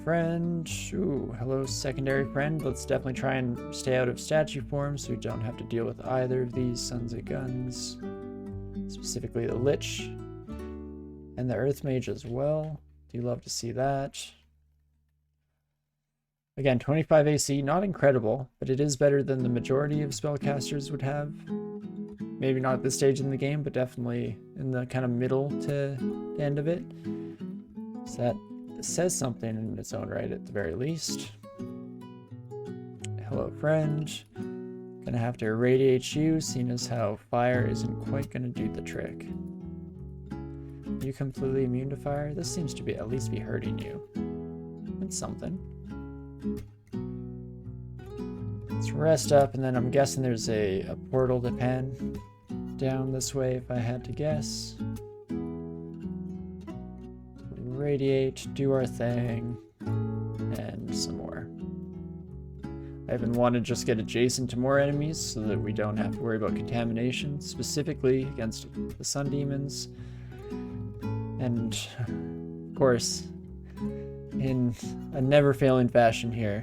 friend. Ooh, hello, secondary friend. Let's definitely try and stay out of statue form so we don't have to deal with either of these sons of guns. Specifically the Lich and the Earth Mage as well. Do love to see that. Again, 25 AC, not incredible, but it is better than the majority of spellcasters would have. Maybe not at this stage in the game, but definitely in the kind of middle to end of it. So that says something in its own right at the very least. Hello, friend. Gonna have to irradiate you, seeing as how fire isn't quite gonna do the trick. Are you completely immune to fire? This seems to be at least be hurting you. It's something. Let's rest up, and then I'm guessing there's a portal to pan down this way if I had to guess. Radiate, do our thing, and some more. I even want to just get adjacent to more enemies so that we don't have to worry about contamination, specifically against the sun demons. And, of course, in a never-failing fashion here,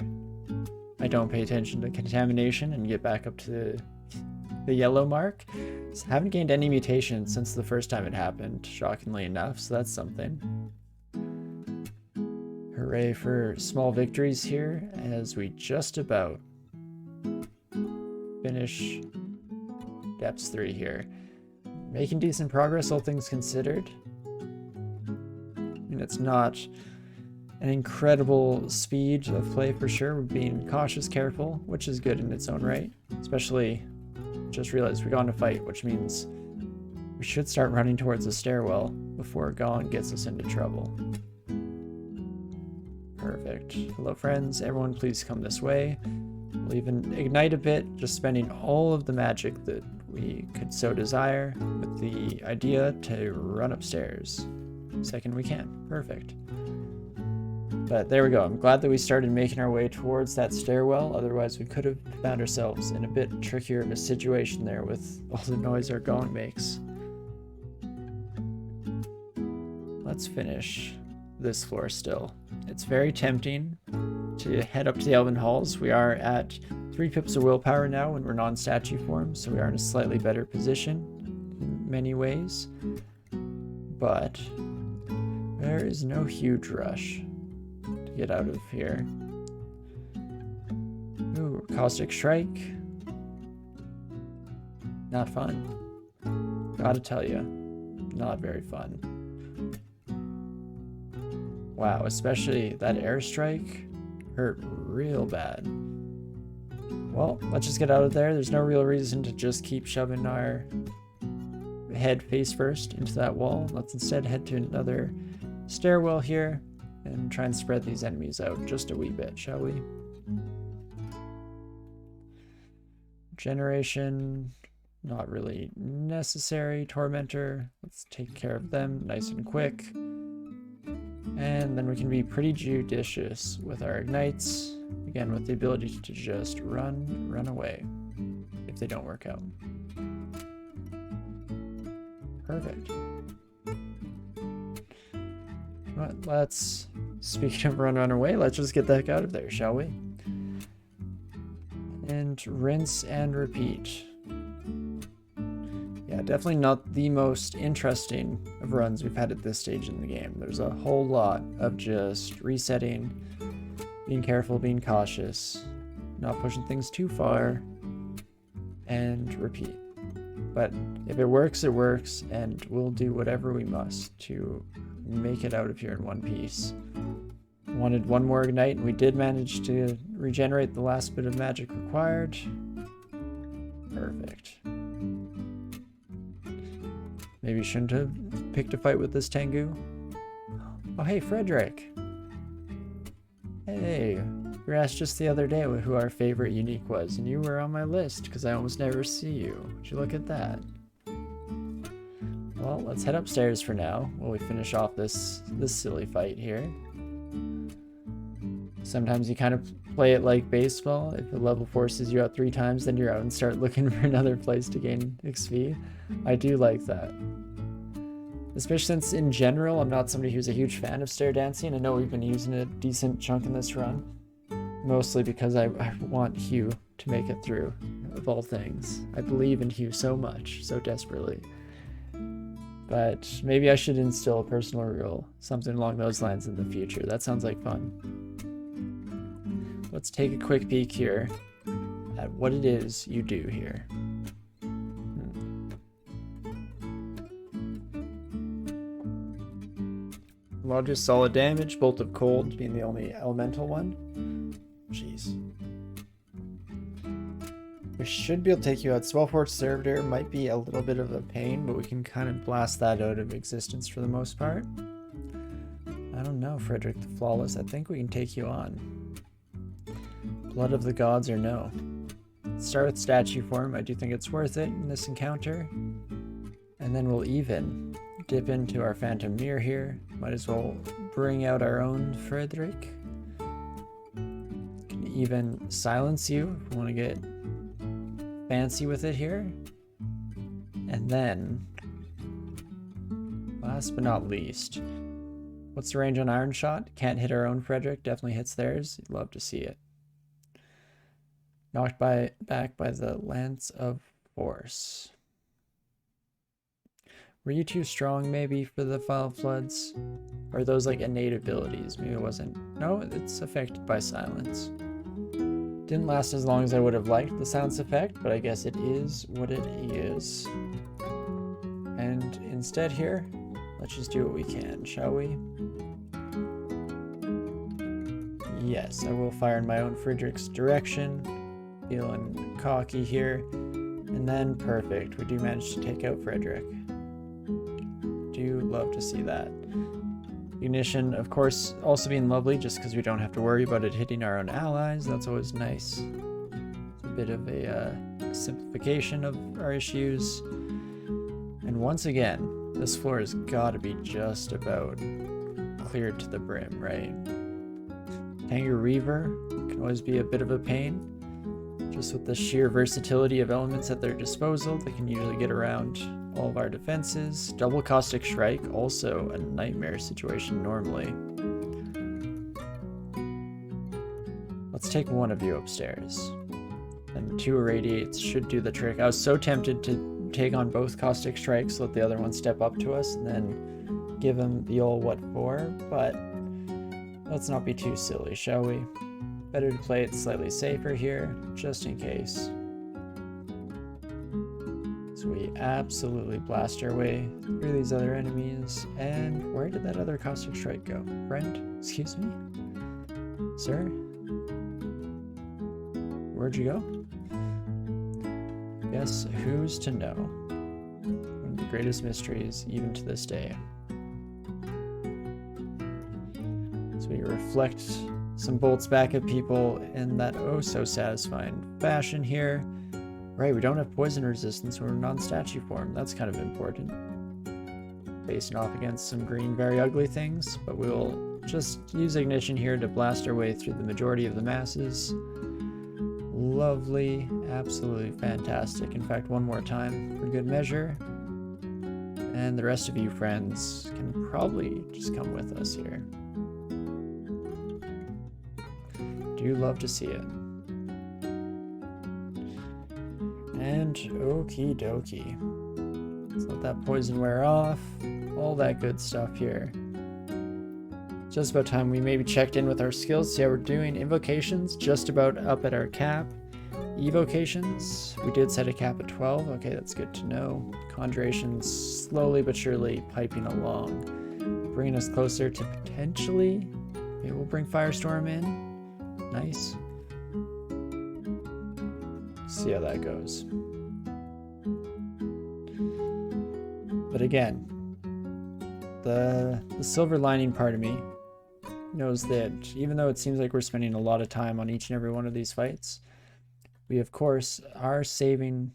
I don't pay attention to contamination and get back up to the yellow mark. So I haven't gained any mutations since the first time it happened, shockingly enough, so that's something. Hooray for small victories here, as we just about finish Depths 3 here. Making decent progress, all things considered. And it's not an incredible speed of play for sure. We're being cautious, careful, which is good in its own right. Especially, just realized we got in a fight, which means we should start running towards the stairwell before Gone gets us into trouble. Perfect. Hello, friends. Everyone, please come this way. We'll even ignite a bit, just spending all of the magic that we could so desire, with the idea to run upstairs. Second we can. Perfect. But there we go. I'm glad that we started making our way towards that stairwell. Otherwise, we could have found ourselves in a bit trickier of a situation there with all the noise our Gone makes. Let's finish this floor still. It's very tempting to head up to the Elven Halls. We are at 3 pips of willpower now when we're non-statue form, so we are in a slightly better position in many ways. But there is no huge rush to get out of here. Ooh, Caustic Strike. Not fun. Gotta tell you, not very fun. Wow, especially that airstrike hurt real bad. Well, let's just get out of there. There's no real reason to just keep shoving our head face first into that wall. Let's instead head to another stairwell here and try and spread these enemies out just a wee bit, shall we? Generation, not really necessary. Tormentor, let's take care of them nice and quick. And then we can be pretty judicious with our ignites, again with the ability to just run away if they don't work out. Perfect. But let's, speaking of run away, let's just get the heck out of there, shall we? And rinse and repeat. Yeah, definitely not the most interesting of runs we've had at this stage in the game. There's a whole lot of just resetting, being careful, being cautious, not pushing things too far, and repeat. But if it works, it works, and we'll do whatever we must to make it out of here in one piece. Wanted one more ignite, and we did manage to regenerate the last bit of magic required. Perfect. Maybe shouldn't have picked a fight with this Tengu. Oh, hey, Frederick. Hey, you were asked just the other day who our favorite unique was, and you were on my list because I almost never see you. Would you look at that? Well, let's head upstairs for now while we finish off this silly fight here. Sometimes you kind of play it like baseball. If the level forces you out 3 times, then you're out and start looking for another place to gain XP. I do like that. Especially since, in general, I'm not somebody who's a huge fan of stair dancing. I know we've been using a decent chunk in this run. Mostly because I want Hugh to make it through, of all things. I believe in Hugh so much, so desperately. But maybe I should instill a personal rule, something along those lines in the future. That sounds like fun. Let's take a quick peek here at what it is you do here. Largest solid damage, Bolt of Cold being the only elemental one. Jeez. We should be able to take you out. Spellforge Servitor might be a little bit of a pain, but we can kind of blast that out of existence for the most part. I don't know, Frederick the Flawless. I think we can take you on. Blood of the Gods or no. Let's start with statue form. I do think it's worth it in this encounter. And then we'll even dip into our Phantom Mirror here. Might as well bring out our own Frederick. Can even silence you if we want to get fancy with it here. And then, last but not least, what's the range on Iron Shot? Can't hit our own Frederick, definitely hits theirs. You'd love to see it. Knocked back by the Lance of Force. Were you too strong maybe for the File Floods? Or are those like innate abilities? Maybe it wasn't. No, it's affected by silence. Didn't last as long as I would have liked the silence effect, but I guess it is what it is. And instead here, let's just do what we can, shall we? Yes, I will fire in my own Frederick's direction. Feeling cocky here. And then, perfect. We do manage to take out Frederick. Do love to see that. Ignition, of course, also being lovely just because we don't have to worry about it hitting our own allies. That's always nice. It's a bit of a simplification of our issues. And once again, this floor has got to be just about cleared to the brim, right? Kangaroo Reaver can always be a bit of a pain. Just with the sheer versatility of elements at their disposal, they can usually get around all of our defenses. Double Caustic Strike, also a nightmare situation normally. Let's take one of you upstairs. And 2 Irradiates should do the trick. I was so tempted to take on both Caustic Strikes, let the other one step up to us, and then give him the old what for, but let's not be too silly, shall we? Better to play it slightly safer here, just in case. So we absolutely blast our way through these other enemies. And where did that other Caustic Strike go? Friend? Excuse me? Sir? Where'd you go? Guess who's to know? One of the greatest mysteries, even to this day. So we reflect some bolts back at people in that oh so satisfying fashion here. Right, we don't have poison resistance when we're non-statue form. That's kind of important. Facing off against some green, very ugly things, but we'll just use Ignition here to blast our way through the majority of the masses. Lovely, absolutely fantastic. In fact, one more time for good measure. And the rest of you friends can probably just come with us here. Do love to see it. And okie dokie. Let's let that poison wear off. All that good stuff here. Just about time we maybe checked in with our skills, see how we're doing. Invocations, just about up at our cap. Evocations, we did set a cap at 12. Okay, that's good to know. Conjurations, slowly but surely piping along. Bringing us closer to potentially, maybe we'll bring Firestorm in. Nice. See how that goes. But again, the silver lining part of me knows that even though it seems like we're spending a lot of time on each and every one of these fights, we of course are saving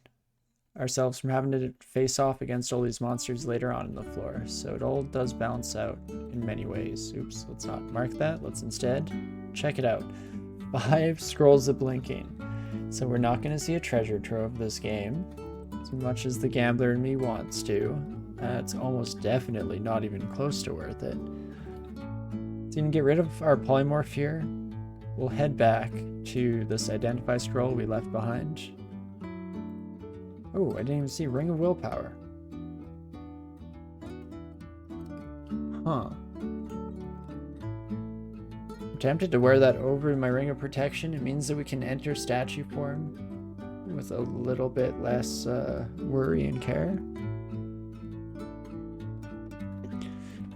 ourselves from having to face off against all these monsters later on in the floor. So it all does balance out in many ways. Oops, let's not mark that. Let's instead check it out. 5 Scrolls of Blinking. So we're not going to see a treasure trove this game, as much as the gambler in me wants to. That's almost definitely not even close to worth it. So you can get rid of our polymorph here. We'll head back to this identify scroll we left behind. Oh, I didn't even see Ring of Willpower. Huh. I'm tempted to wear that over my Ring of Protection. It means that we can enter statue form with a little bit less worry and care.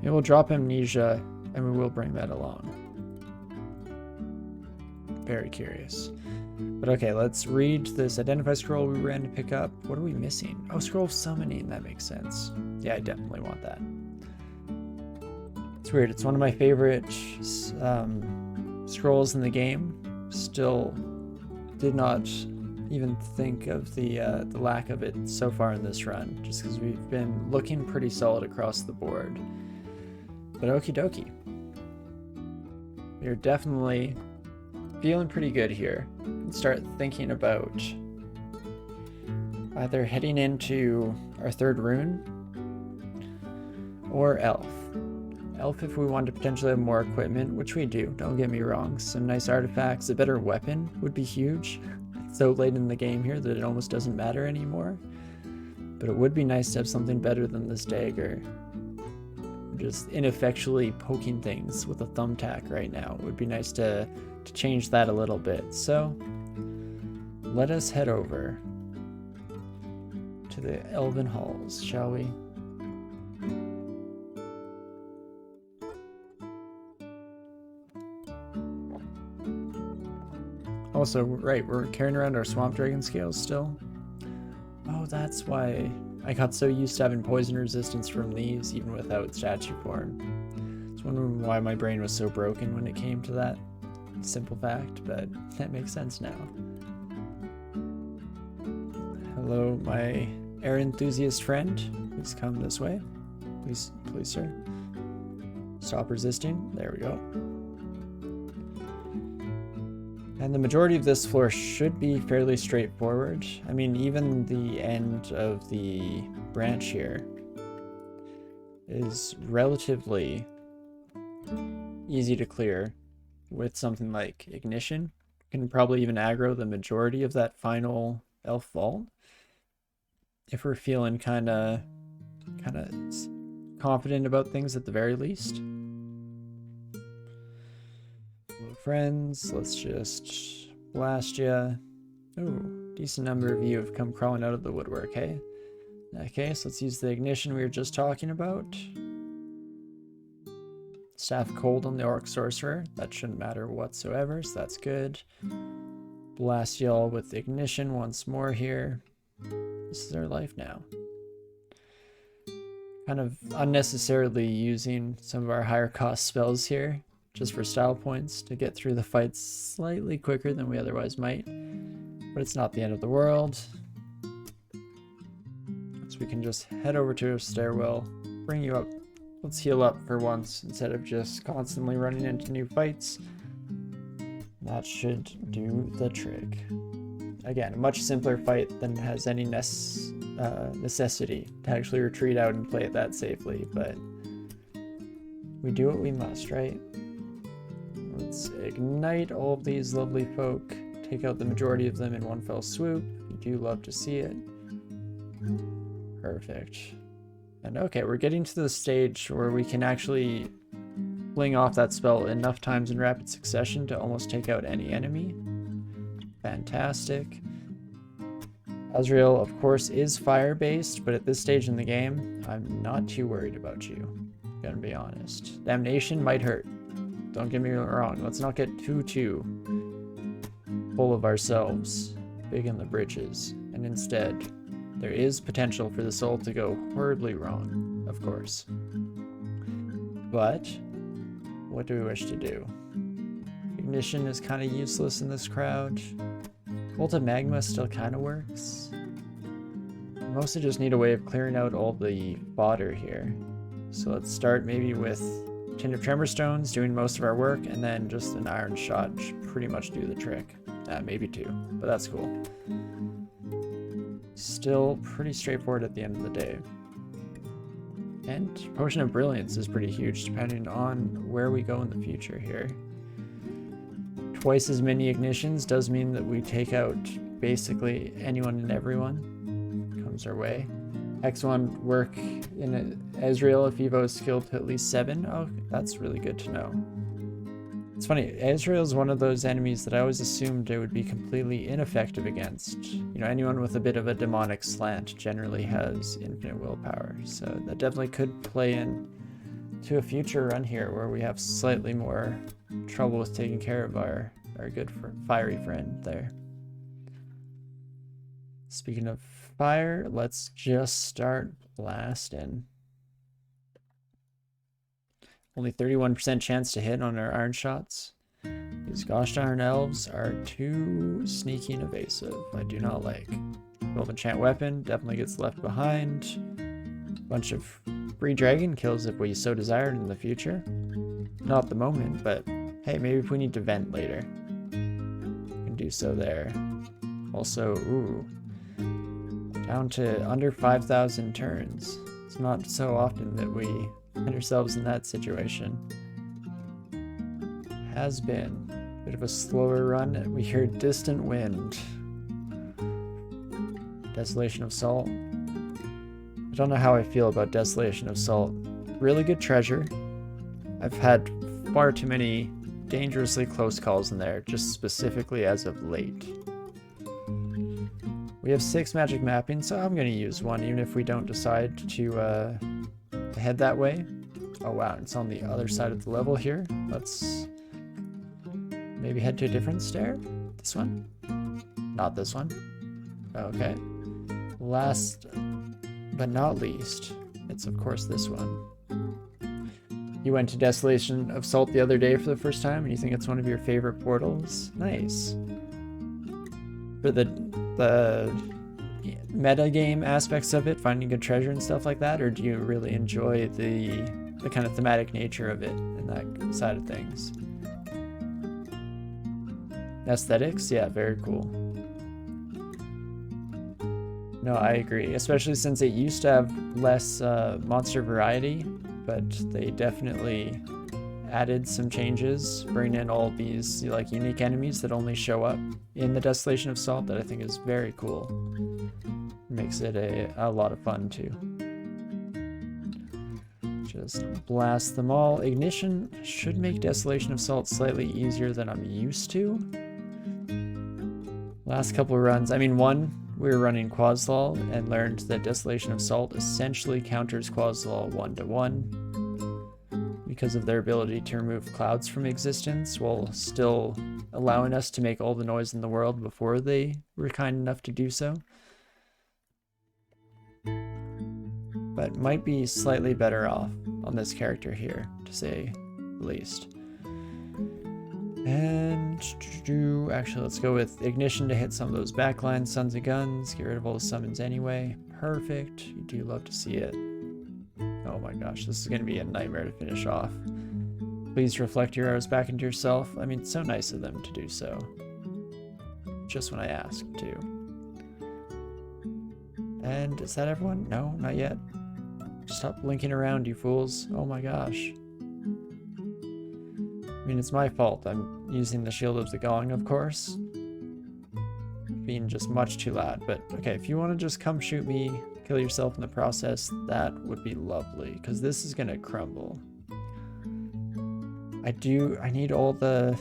It will drop Amnesia, and we will bring that along. Very curious. But okay, let's read this identify scroll we ran to pick up. What are we missing? Oh, scroll of summoning. That makes sense. Yeah, I definitely want that. It's weird. It's one of my favorite scrolls in the game. Still did not even think of the lack of it so far in this run, just because we've been looking pretty solid across the board. But okie dokie. We're definitely feeling pretty good here. And start thinking about either heading into our third rune or elf. Elf if we want to potentially have more equipment, which we do, don't get me wrong. Some nice artifacts, a better weapon would be huge. It's so late in the game here that it almost doesn't matter anymore. But it would be nice to have something better than this dagger. Just ineffectually poking things with a thumbtack right now. It would be nice to change that a little bit. So let us head over to the Elven Halls, shall we? Also, right, we're carrying around our Swamp Dragon scales still. Oh, that's why I got so used to having poison resistance from these, even without statue form. I was wondering why my brain was so broken when it came to that simple fact, but that makes sense now. Hello, my air enthusiast friend. Please come this way. Please, sir. Stop resisting. There we go. And the majority of this floor should be fairly straightforward. I mean, even the end of the branch here is relatively easy to clear with something like Ignition. Can probably even aggro the majority of that final elf vault if we're feeling kind of confident about things at the very least. Friends, let's just blast ya. Ooh, decent number of you have come crawling out of the woodwork, hey? In that case, let's use the ignition we were just talking about. Staff cold on the orc sorcerer. That shouldn't matter whatsoever, so that's good. Blast y'all with ignition once more here. This is our life now. Kind of unnecessarily using some of our higher cost spells here, just for style points to get through the fights slightly quicker than we otherwise might. But it's not the end of the world. So we can just head over to a stairwell, bring you up. Let's heal up for once instead of just constantly running into new fights. That should do the trick. Again, a much simpler fight than has any necessity to actually retreat out and play it that safely, but we do what we must, right? Let's ignite all of these lovely folk, take out the majority of them in one fell swoop. You do love to see it. Perfect. And okay, we're getting to the stage where we can actually fling off that spell enough times in rapid succession to almost take out any enemy. Fantastic. Azrael, of course, is fire-based, but at this stage in the game, I'm not too worried about you. Gonna be honest. Damnation might hurt. Don't get me wrong, let's not get too full of ourselves, big in the britches, and instead, there is potential for the soul to go horribly wrong, of course. But, what do we wish to do? Ignition is kind of useless in this crowd. Bolt of Magma still kind of works. We mostly just need a way of clearing out all the fodder here. So let's start maybe with Tin of Tremor Stones doing most of our work, and then just an Iron Shot should pretty much do the trick. Maybe two, but that's cool. Still pretty straightforward at the end of the day. And Potion of Brilliance is pretty huge depending on where we go in the future here. Twice as many ignitions does mean that we take out basically anyone and everyone comes our way. X1 work in Ezreal if Evo is skilled to at least 7. Oh, that's really good to know. It's funny, Ezreal is one of those enemies that I always assumed it would be completely ineffective against. You know, anyone with a bit of a demonic slant generally has infinite willpower, so that definitely could play in to a future run here where we have slightly more trouble with taking care of our good fiery friend there. Speaking of fire, let's just start blasting. Only 31% chance to hit on our iron shots. These gosh darn elves are too sneaky and evasive. I do not like. Golden enchant weapon definitely gets left behind. Bunch of free dragon kills if we so desired in the future. Not at the moment, but hey, maybe if we need to vent later, we can do so there. Also, ooh, down to under 5,000 turns. It's not so often that we find ourselves in that situation. Has been a bit of a slower run. We hear distant wind. Desolation of Salt. I don't know how I feel about Desolation of Salt. Really good treasure. I've had far too many dangerously close calls in there, just specifically as of late. We have 6 magic mapping, so I'm going to use one, even if we don't decide to head that way. Oh wow, it's on the other side of the level here. Let's maybe head to a different stair. This one? Not this one. Okay. Last but not least, it's of course this one. You went to Desolation of Salt the other day for the first time, and you think it's one of your favorite portals? Nice. For the meta game aspects of it, finding good treasure and stuff like that, or do you really enjoy the kind of thematic nature of it and that side of things? Aesthetics? Yeah, very cool. No, I agree, especially since it used to have less monster variety, but they definitely added some changes, bringing in all these like unique enemies that only show up in the Desolation of Salt that I think is very cool. Makes it a lot of fun too. Just blast them all. Ignition should make Desolation of Salt slightly easier than I'm used to. Last couple of runs, I mean, one, we were running Quaslaw and learned that Desolation of Salt essentially counters Quaslaw 1-to-1 because of their ability to remove clouds from existence while still allowing us to make all the noise in the world before they were kind enough to do so. But might be slightly better off on this character here, to say the least. And actually, let's go with Ignition to hit some of those backlines, Sons of Guns, get rid of all the summons anyway. Perfect. You do love to see it. Oh my gosh, this is going to be a nightmare to finish off. Please reflect your arrows back into yourself. I mean, it's so nice of them to do so. Just when I asked to. And is that everyone? No, not yet. Stop blinking around, you fools. Oh my gosh. I mean, it's my fault. I'm using the Shield of the Gong, of course. Being just much too loud. But okay, if you want to just come shoot me, kill yourself in the process, that would be lovely. Because this is going to crumble. I need all the...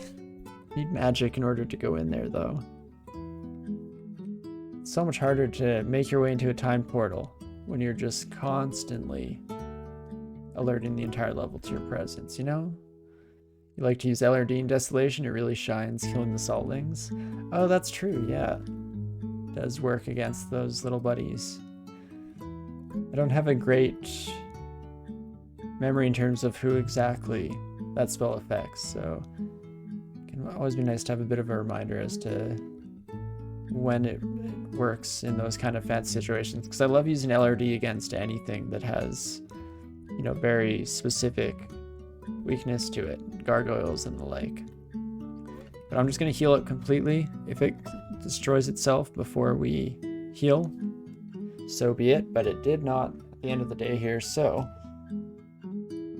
need magic in order to go in there, though. It's so much harder to make your way into a time portal when you're just constantly alerting the entire level to your presence, you know? You like to use LRD in Desolation, it really shines killing the saltlings. Oh, that's true, yeah. It does work against those little buddies. I don't have a great memory in terms of who exactly that spell affects, so it can always be nice to have a bit of a reminder as to when it works in those kind of fancy situations, because I love using LRD against anything that has, you know, very specific weakness to it, gargoyles and the like. But I'm just going to heal it completely. If it destroys itself before we heal, so be it, but it did not at the end of the day here, so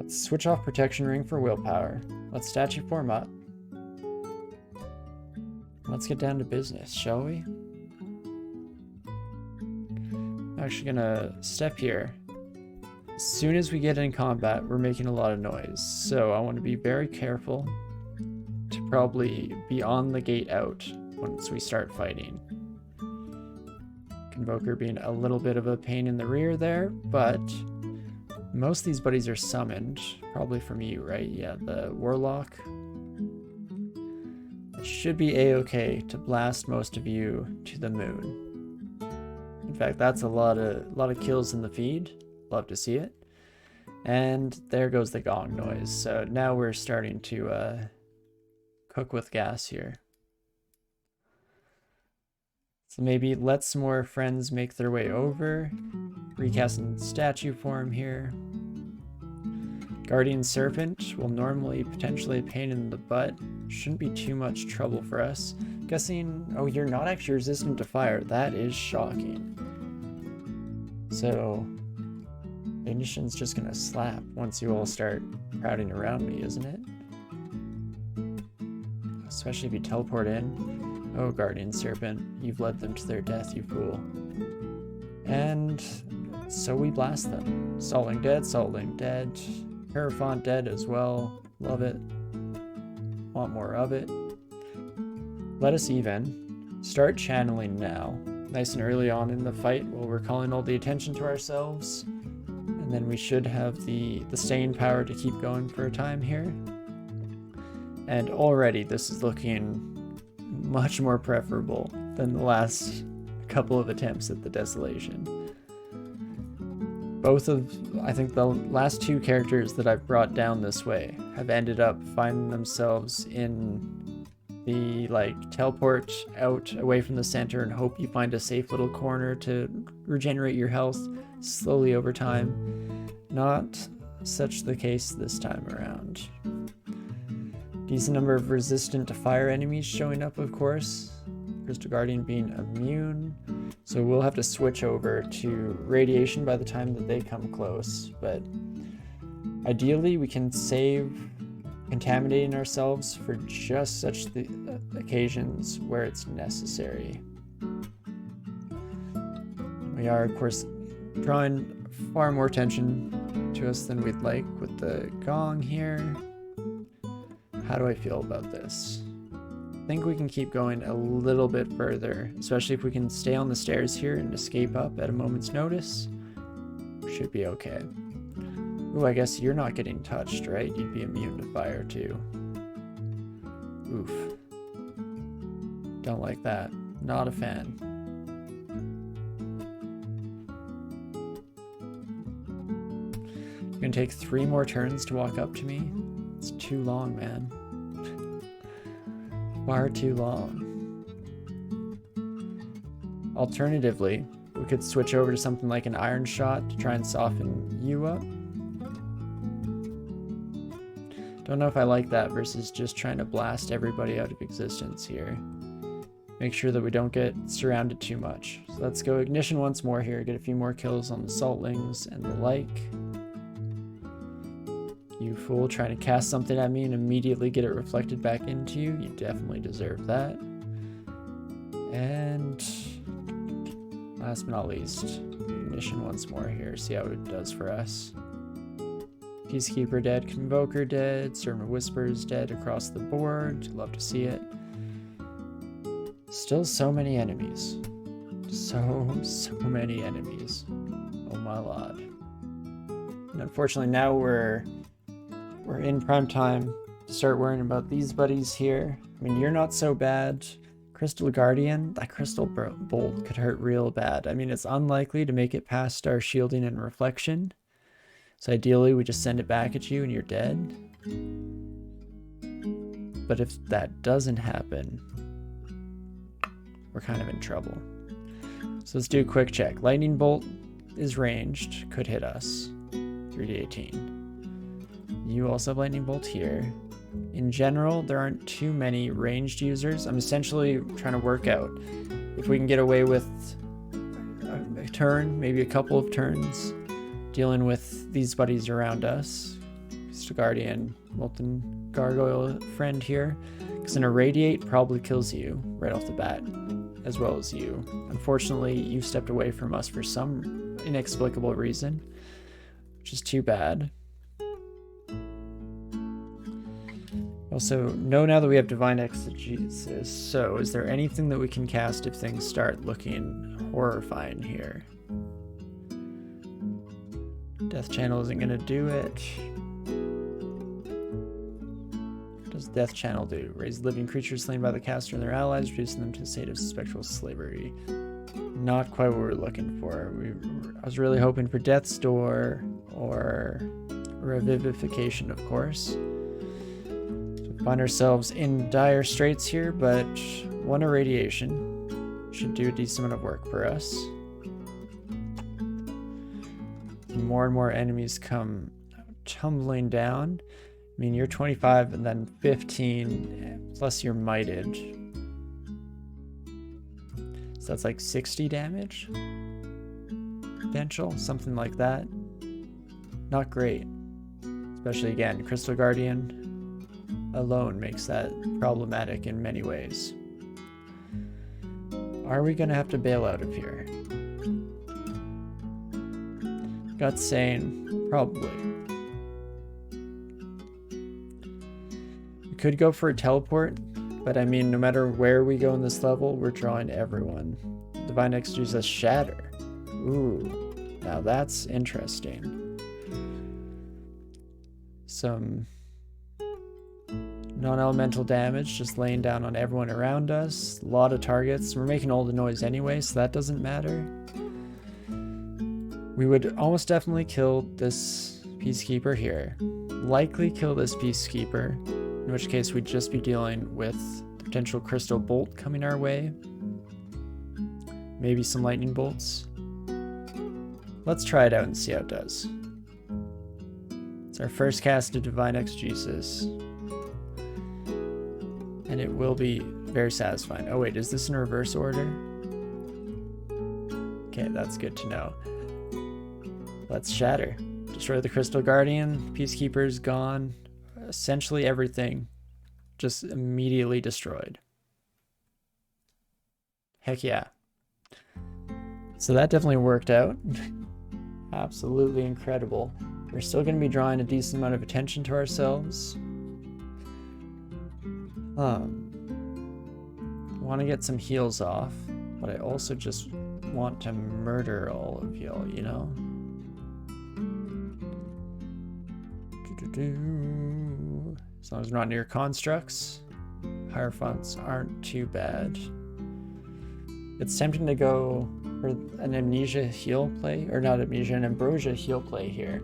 Switch off protection ring for willpower. Let's statue form up. Let's get down to business, shall we? I'm actually gonna step here. As soon as we get in combat, we're making a lot of noise, so I want to be very careful to probably be on the gate out once we start fighting. Convoker being a little bit of a pain in the rear there, but most of these buddies are summoned, probably from you, right? Yeah, the Warlock. It should be a-okay to blast most of you to the moon. In fact, that's a lot of kills in the feed. Love to see it. And there goes the gong noise. So now we're starting to cook with gas here. So maybe let some more friends make their way over. Recast in statue form here. Guardian Serpent will normally potentially a pain in the butt. Shouldn't be too much trouble for us. Guessing, oh, you're not actually resistant to fire. That is shocking. So, ignition's just gonna slap once you all start crowding around me, isn't it? Especially if you teleport in. Oh, Guardian Serpent, you've led them to their death, you fool. And so we blast them. Saltling dead. Hierophant dead as well. Love it. Want more of it. Let us even. Start channeling now. Nice and early on in the fight while we're calling all the attention to ourselves. And then we should have the staying power to keep going for a time here. And already this is looking much more preferable than the last couple of attempts at the Desolation. I think the last two characters that I've brought down this way have ended up finding themselves in the, teleport out away from the center and hope you find a safe little corner to regenerate your health slowly over time. Not such the case this time around. Decent number of resistant to fire enemies showing up, of course. Crystal Guardian being immune. So we'll have to switch over to radiation by the time that they come close. But ideally, we can save contaminating ourselves for just such the occasions where it's necessary. We are, of course, drawing far more attention to us than we'd like with the gong here. How do I feel about this? I think we can keep going a little bit further, especially if we can stay on the stairs here and escape up at a moment's notice. Should be okay. Ooh, I guess you're not getting touched, right? You'd be immune to fire too. Oof. Don't like that. Not a fan. You're gonna take 3 more turns to walk up to me? It's too long, man. Far too long. Alternatively, we could switch over to something like an iron shot to try and soften you up. Don't know if I like that versus just trying to blast everybody out of existence here. Make sure that we don't get surrounded too much. So let's go ignition once more here, get a few more kills on the saltlings and the like. You fool, trying to cast something at me and immediately get it reflected back into you. You definitely deserve that. And last but not least, ignition once more here. See how it does for us. Peacekeeper dead, Convoker dead, Servant of Whispers dead across the board. Love to see it. Still so many enemies. So many enemies. Oh my lord. And unfortunately now we're in prime time to start worrying about these buddies here. I mean, you're not so bad. Crystal Guardian, that Crystal Bolt could hurt real bad. I mean, it's unlikely to make it past our shielding and reflection. So ideally, we just send it back at you and you're dead. But if that doesn't happen, we're kind of in trouble. So let's do a quick check. Lightning Bolt is ranged, could hit us. 3d18. You also have Lightning Bolt here. In general, there aren't too many ranged users. I'm essentially trying to work out if we can get away with a turn, maybe a couple of turns, dealing with these buddies around us. Crystal Guardian, Molten Gargoyle friend here. Because an Irradiate probably kills you right off the bat, as well as you. Unfortunately, you stepped away from us for some inexplicable reason, which is too bad. Also, know now that we have Divine Exegesis, so is there anything that we can cast if things start looking horrifying here? Death Channel isn't going to do it. What does Death Channel do? Raise living creatures slain by the caster and their allies, reducing them to a state of spectral slavery. Not quite what we're looking for. I was really hoping for Death's Door or Revivification, of course. Find ourselves in dire straits here, but one irradiation should do a decent amount of work for us. More and more enemies come tumbling down. I mean, you're 25 and then 15, plus you're mighted. So that's like 60 damage? Potential, something like that. Not great. Especially, again, Crystal Guardian alone makes that problematic in many ways. Are we gonna have to bail out of here? Gut saying probably. We could go for a teleport, but I mean, no matter where we go in this level, we're drawing everyone. Divine Exegesis Shatter. Ooh, now that's interesting. Some non-elemental damage, just laying down on everyone around us. A lot of targets. We're making all the noise anyway, so that doesn't matter. We would almost definitely kill this Peacekeeper here. Likely kill this Peacekeeper, in which case we'd just be dealing with the potential Crystal Bolt coming our way. Maybe some Lightning Bolts. Let's try it out and see how it does. It's our first cast of Divine Exegesis. And it will be very satisfying. Oh wait, is this in reverse order? Okay, that's good to know. Let's shatter. Destroy the Crystal Guardian. Peacekeeper's gone. Essentially everything just immediately destroyed. Heck yeah. So that definitely worked out. Absolutely incredible. We're still going to be drawing a decent amount of attention to ourselves. Want to get some heals off, but I also just want to murder all of y'all, you know? As long as we're not near constructs, Hierophants aren't too bad. It's tempting to go for an Amnesia heal play, or not Amnesia, an Ambrosia heal play here.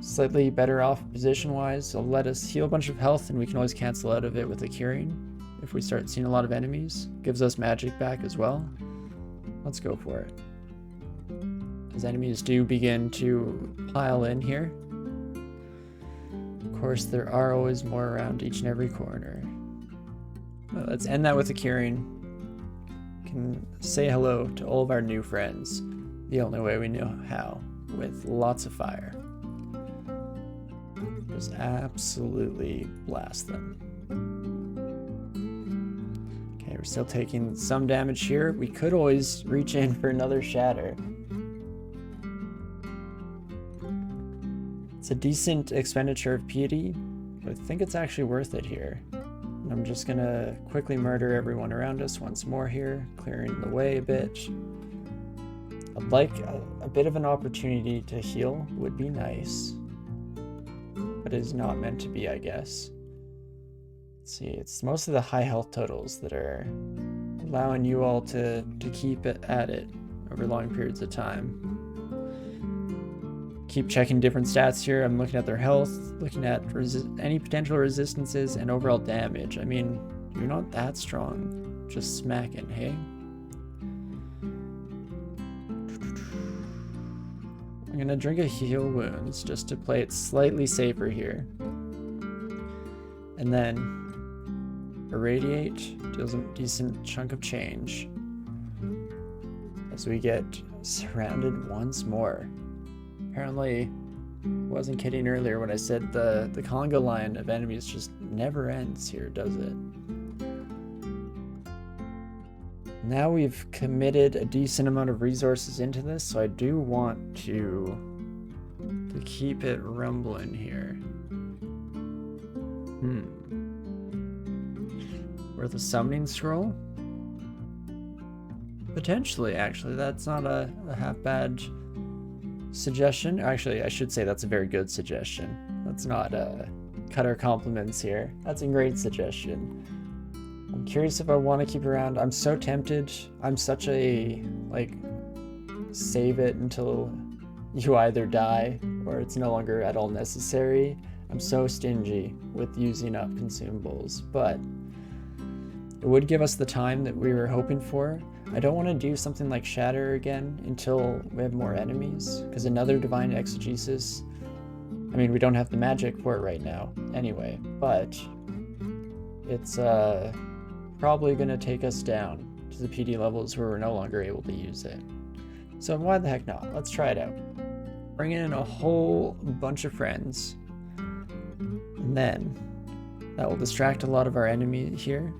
Slightly better off position-wise. It'll let us heal a bunch of health, and we can always cancel out of it with a curing if we start seeing a lot of enemies. Gives us magic back as well. Let's go for it. As enemies do begin to pile in here. Of course, there are always more around each and every corner. Well, let's end that with a curing. Can say hello to all of our new friends the only way we know how, with lots of fire. Just absolutely blast them. Okay, we're still taking some damage here. We could always reach in for another shatter. It's a decent expenditure of piety, but I think it's actually worth it here. And I'm just gonna quickly murder everyone around us once more here, clearing the way a bit. I'd like a bit of an opportunity to heal, would be nice. But it is not meant to be, I guess. Let's see, it's mostly the high health totals that are allowing you all to keep it at it over long periods of time. Keep checking different stats here. I'm looking at their health, looking at any potential resistances and overall damage. I mean, you're not that strong. Just smacking, hey? I'm gonna drink a heal wounds just to play it slightly safer here. And then irradiate, deals a decent chunk of change as we get surrounded once more. Apparently Wasn't kidding earlier when I said the conga line of enemies just never ends here, does it? Now we've committed a decent amount of resources into this, so I do want to keep it rumbling here. Worth a summoning scroll? Potentially, actually. That's not a half bad suggestion. Actually, I should say that's a very good suggestion. Let's not cut our compliments here. That's a great suggestion. I'm curious if I want to keep around. I'm so tempted. I'm such a, like, save it until you either die or it's no longer at all necessary. I'm so stingy with using up consumables, but it would give us the time that we were hoping for. I don't want to do something like Shatter again until we have more enemies, because another Divine Exegesis, I mean, we don't have the magic for it right now anyway, but it's probably going to take us down to the PD levels where we're no longer able to use it. So why the heck not? Let's try it out. Bring in a whole bunch of friends, and then that will distract a lot of our enemy here.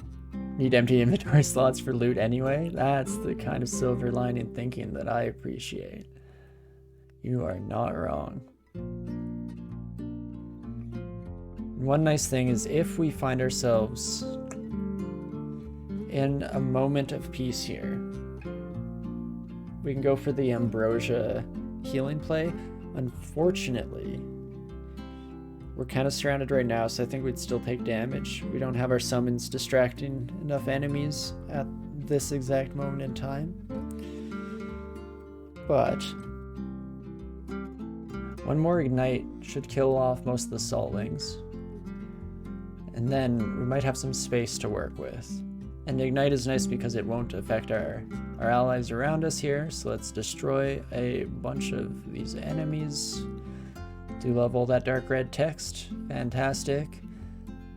Need empty inventory slots for loot anyway. That's the kind of silver lining thinking that I appreciate. You are not wrong. One nice thing is if we find ourselves in a moment of peace here, we can go for the Ambrosia healing play. Unfortunately, we're kind of surrounded right now, so I think we'd still take damage. We don't have our summons distracting enough enemies at this exact moment in time. But one more Ignite should kill off most of the Saltlings. And then we might have some space to work with. And Ignite is nice because it won't affect our allies around us here, so let's destroy a bunch of these enemies. Do love all that dark red text. Fantastic.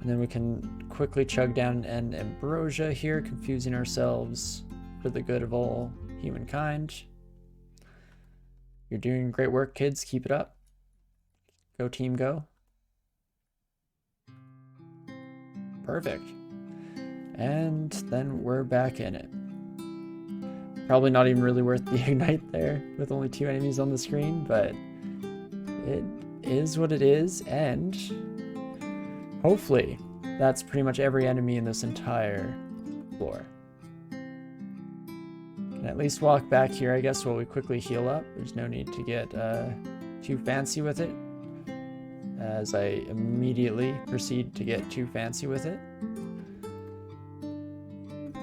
And then we can quickly chug down an Ambrosia here, confusing ourselves for the good of all humankind. You're doing great work, kids. Keep it up. Go team, go. Perfect. And then we're back in it. Probably not even really worth the Ignite there with only 2 enemies on the screen, but it is what it is, and hopefully that's pretty much every enemy in this entire floor. Can at least walk back here, I guess, while we quickly heal up. There's no need to get too fancy with it, as I immediately proceed to get too fancy with it.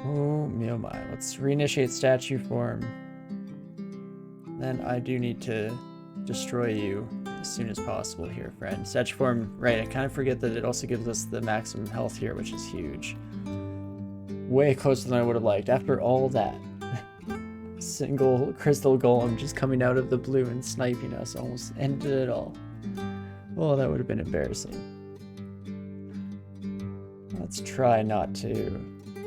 Oh my, let's reinitiate statue form. Then I do need to destroy you as soon as possible here, friend. Statue form, right, I kind of forget that it also gives us the maximum health here, which is huge. Way closer than I would have liked. After all that, single crystal golem just coming out of the blue and sniping us almost ended it all. Well, that would have been embarrassing. Let's try not to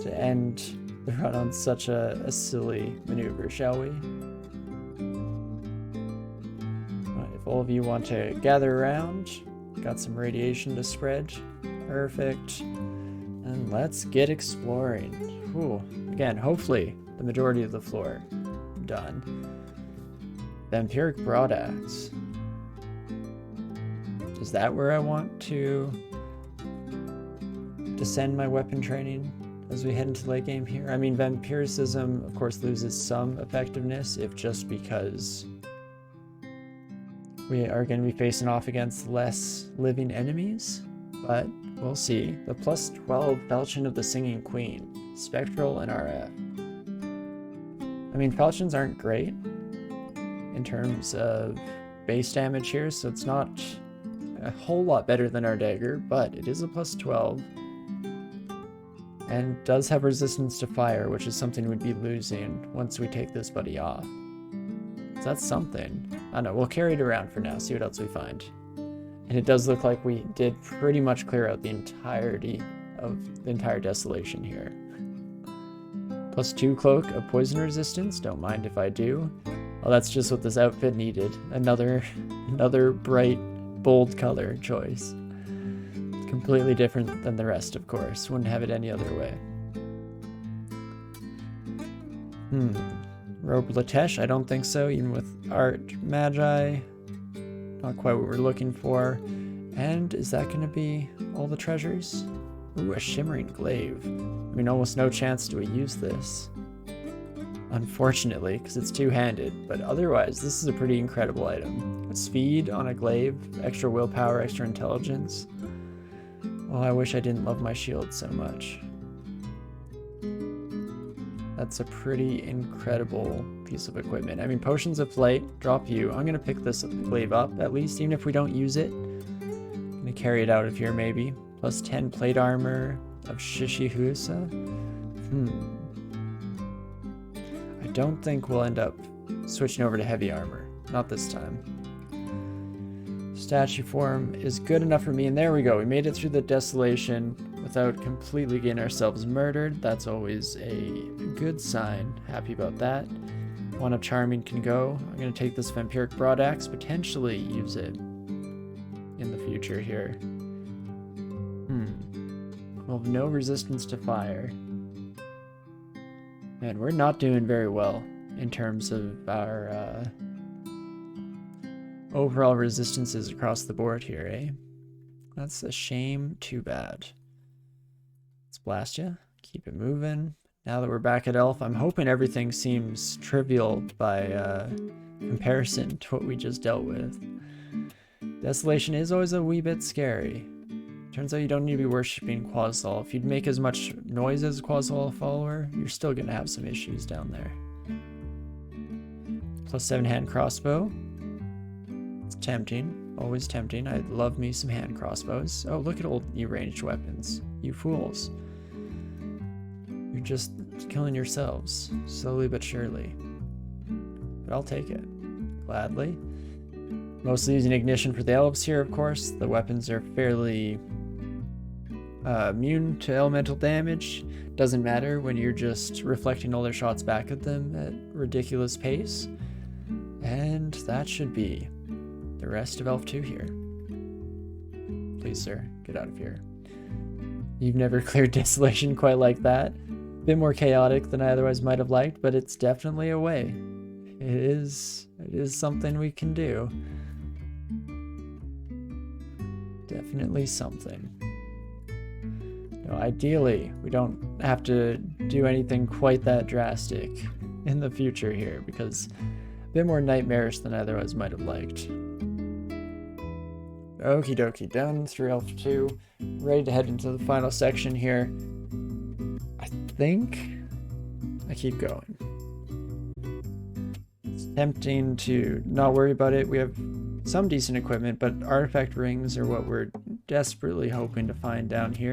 end the run on such a silly maneuver, shall we? If all of you want to gather around, got some radiation to spread. Perfect. And let's get exploring. Ooh. Again, hopefully the majority of the floor done. Vampiric Broadaxe. Is that where I want to descend my weapon training as we head into late game here? I mean, Vampiricism, of course, loses some effectiveness if just because we are going to be facing off against less living enemies, but we'll see. The plus 12 Falchion of the Singing Queen, Spectral and RF. I mean, Falchions aren't great in terms of base damage here, so it's not a whole lot better than our dagger, but it is a plus 12 and does have resistance to fire, which is something we'd be losing once we take this buddy off. So that's something. I don't know, we'll carry it around for now, see what else we find. And it does look like we did pretty much clear out the entirety of the entire desolation here. Plus 2 cloak of poison resistance, don't mind if I do. Well, that's just what this outfit needed. Another bright, bold color choice. Completely different than the rest, of course. Wouldn't have it any other way. Robe Latesh, I don't think so, even with Art Magi. Not quite what we're looking for. And is that going to be all the treasures? Ooh, a Shimmering Glaive. I mean, almost no chance do we use this. Unfortunately, because it's two-handed, but otherwise, this is a pretty incredible item. Speed on a glaive, extra willpower, extra intelligence. Oh, I wish I didn't love my shield so much. That's a pretty incredible piece of equipment. I mean, Potions of Flight, drop you. I'm going to pick this glaive up, at least, even if we don't use it. I'm going to carry it out of here, maybe. Plus 10 plate armor of Shishihusa. I don't think we'll end up switching over to heavy armor. Not this time. Statue form is good enough for me, and there we go. We made it through the desolation without completely getting ourselves murdered. That's always a good sign. Happy about that. One of Charming can go. I'm going to take this Vampiric Broadaxe, potentially use it in the future here. We'll have no resistance to fire. Man, we're not doing very well in terms of our overall resistances across the board here, eh? That's a shame. Too bad. Let's blast ya. Keep it moving. Now that we're back at Elf, I'm hoping everything seems trivial by comparison to what we just dealt with. Desolation is always a wee bit scary. Turns out you don't need to be worshipping Quasol. If you'd make as much noise as a Quasol follower, you're still going to have some issues down there. Plus 7 hand crossbow. It's tempting. Always tempting. I love me some hand crossbows. Oh, look at old you ranged weapons. You fools. You're just killing yourselves. Slowly but surely. But I'll take it. Gladly. Mostly using ignition for the elves here, of course. The weapons are fairly immune to elemental damage. Doesn't matter when you're just reflecting all their shots back at them at ridiculous pace. And that should be the rest of Elf 2 here. Please, sir, get out of here. You've never cleared Desolation quite like that. Bit more chaotic than I otherwise might have liked, but it's definitely a way. It is something we can do. Definitely something. No, ideally, we don't have to do anything quite that drastic in the future here, because a bit more nightmarish than I otherwise might have liked. Okie dokie, done through Elf 2. Ready to head into the final section here. I think I keep going. It's tempting to not worry about it. We have some decent equipment, but artifact rings are what we're desperately hoping to find down here.